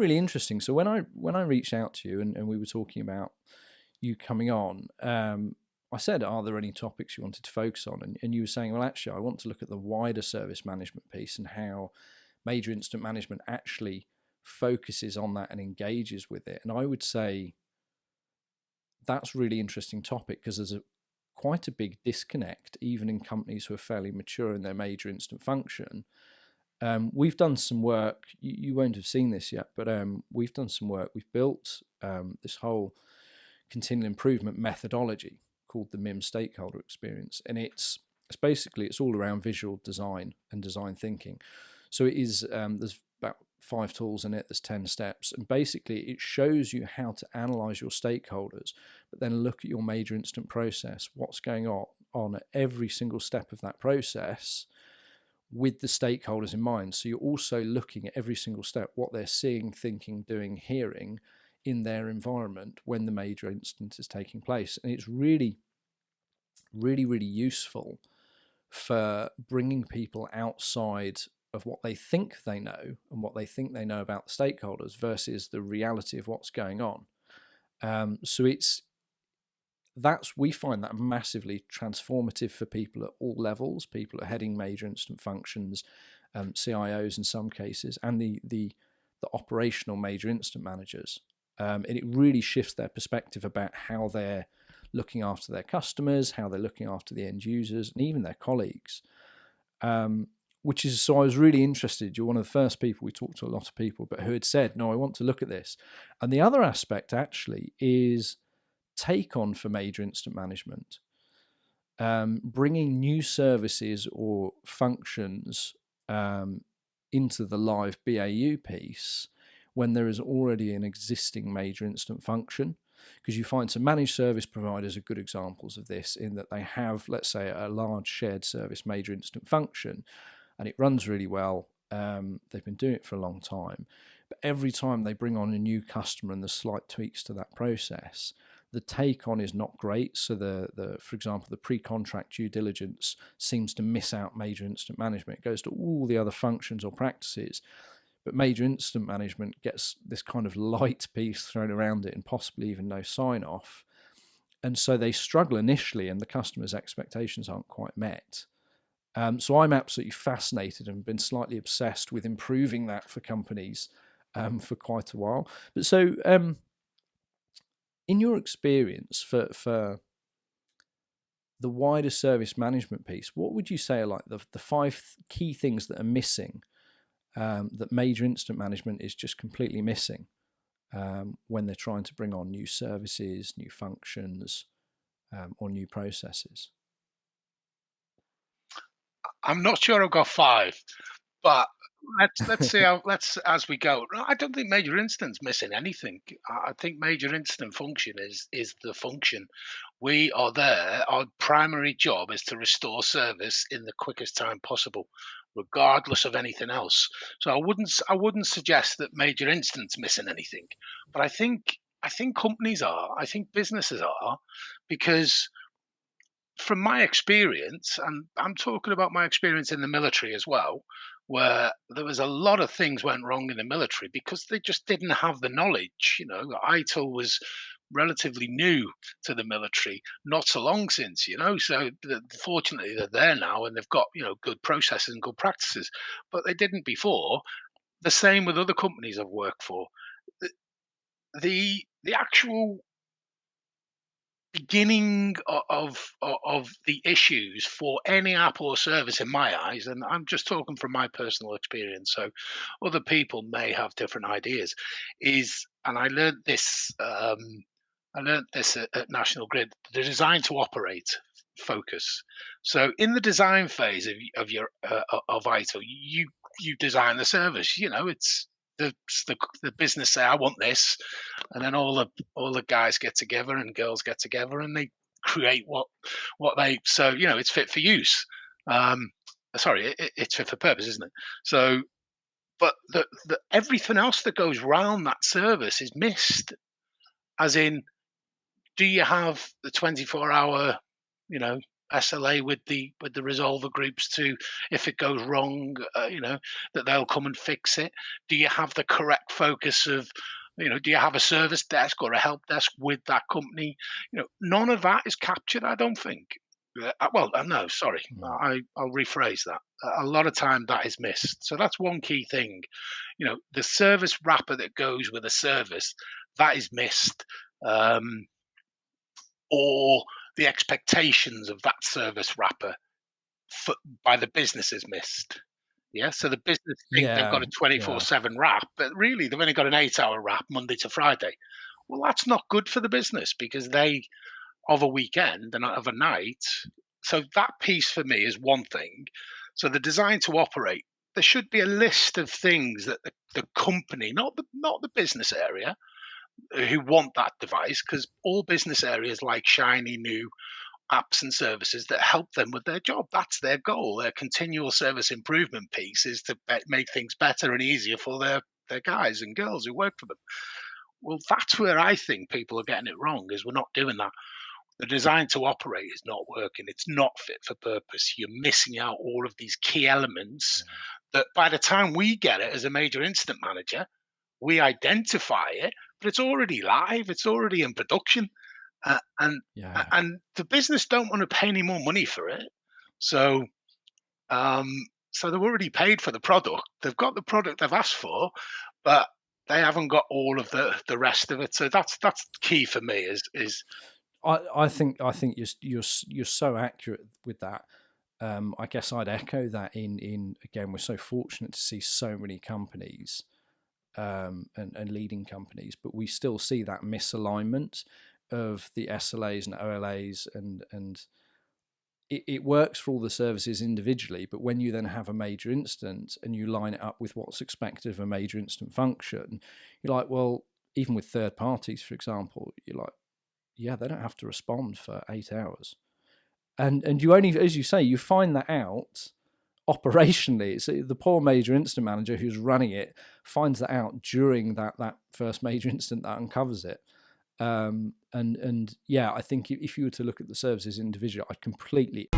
really interesting. So when I reached out to you and we were talking about you coming on, I said, are there any topics you wanted to focus on? And you were saying, well, actually, I want to look at the wider service management piece and how major incident management actually focuses on that and engages with it. And I would say that's a really interesting topic because there's quite a big disconnect, even in companies who are fairly mature in their major incident function. We've done some work, you won't have seen this yet, but we've done some work. We've built this whole continual improvement methodology called the MIM stakeholder experience. And it's all around visual design and design thinking. So it is, there's about 5 tools in it, there's 10 steps. And basically it shows you how to analyze your stakeholders, but then look at your major incident process, what's going on at every single step of that process with the stakeholders in mind. So you're also looking at every single step, what they're seeing, thinking, doing, hearing in their environment when the major incident is taking place. And it's really, really, really useful for bringing people outside of what they think they know and what they think they know about the stakeholders versus the reality of what's going on. So we find that massively transformative for people at all levels. People are heading major incident functions, CIOs in some cases, and the operational major incident managers. And it really shifts their perspective about how they're looking after their customers, how they're looking after the end users, and even their colleagues. So I was really interested. You're one of the first people, we talked to a lot of people, but who had said, no, I want to look at this. And the other aspect actually is take on for major incident management, bringing new services or functions into the live BAU piece when there is already an existing major incident function. Because you find some managed service providers are good examples of this in that they have, let's say, a large shared service major incident function and it runs really well. They've been doing it for a long time. But every time they bring on a new customer and there's slight tweaks to that process, the take on is not great. So for example, the pre-contract due diligence seems to miss out major incident management. It goes to all the other functions or practices, but major incident management gets this kind of light piece thrown around it and possibly even no sign off. And so they struggle initially and the customer's expectations aren't quite met. So I'm absolutely fascinated and been slightly obsessed with improving that for companies for quite a while. But so in your experience for the wider service management piece, what would you say are like the 5 key things that are missing, that major incident management is just completely missing when they're trying to bring on new services, new functions, or new processes? I'm not sure I've got 5, but let's see how let's as we go. No, I don't think major incident's missing anything. I think major incident function is the function. We are there. Our primary job is to restore service in the quickest time possible, regardless of anything else. So I wouldn't suggest that major incident's missing anything, but I think companies are. I think businesses are, because from my experience, and I'm talking about my experience in the military as well, where there was a lot of things went wrong in the military because they just didn't have the knowledge. ITIL was relatively new to the military, not so long since. So fortunately they're there now and they've got good processes and good practices, but they didn't before. The same with other companies I've worked for. The actual beginning of the issues for any app or service in my eyes, and I'm just talking from my personal experience, so other people may have different ideas, is, and I learned this at National Grid, the design to operate focus. So in the design phase of your of ITIL, you design the service. It's the business say, I want this, and then all the guys get together and girls get together and they create what they, so it's fit for use. Sorry, it's fit for purpose, isn't it? So, but the everything else that goes around that service is missed. As in, do you have the 24-hour, you know, SLA with the resolver groups to, if it goes wrong, that they'll come and fix it? Do you have the correct focus of, do you have a service desk or a help desk with that company? None of that is captured, I don't think. No, sorry, Mm. I'll rephrase that. A lot of time that is missed. So that's one key thing. The service wrapper that goes with a service, that is missed. Or the expectations of that service wrapper for, by the business is missed. Yeah, so the business think they've got Yeah, a yeah, 24/7 wrap, but really they've only got an 8-hour wrap Monday to Friday. Well, that's not good for the business because they of a weekend and of a night. So that piece for me is one thing. So the design to operate, there should be a list of things that the company, not the business area, who want that device, because all business areas like shiny new apps and services that help them with their job. That's their goal. Their continual service improvement piece is to make things better and easier for their guys and girls who work for them. Well, that's where I think people are getting it wrong, is we're not doing that. The design to operate is not working. It's not fit for purpose. You're missing out all of these key elements yeah, that by the time we get it as a major incident manager, we identify it, but it's already live. It's already in production. Uh, and yeah. and the business don't want to pay any more money for it. So um, so they've already paid for the product. They've got the product they've asked for, but they haven't got all of the rest of it. So that's key for me. Is I think you're so accurate with that. I guess I'd echo that. In again, we're so fortunate to see so many companies and leading companies, but we still see that misalignment of the SLAs and OLAs, and it works for all the services individually, but when you then have a major incident and you line it up with what's expected of a major incident function, you're like, well, even with third parties, for example, you're like, yeah, they don't have to respond for 8 hours. And you only, as you say, you find that out operationally. It's the poor major incident manager who's running it finds that out during that first major incident that uncovers it. And yeah, I think if you were to look at the services individually, I'd completely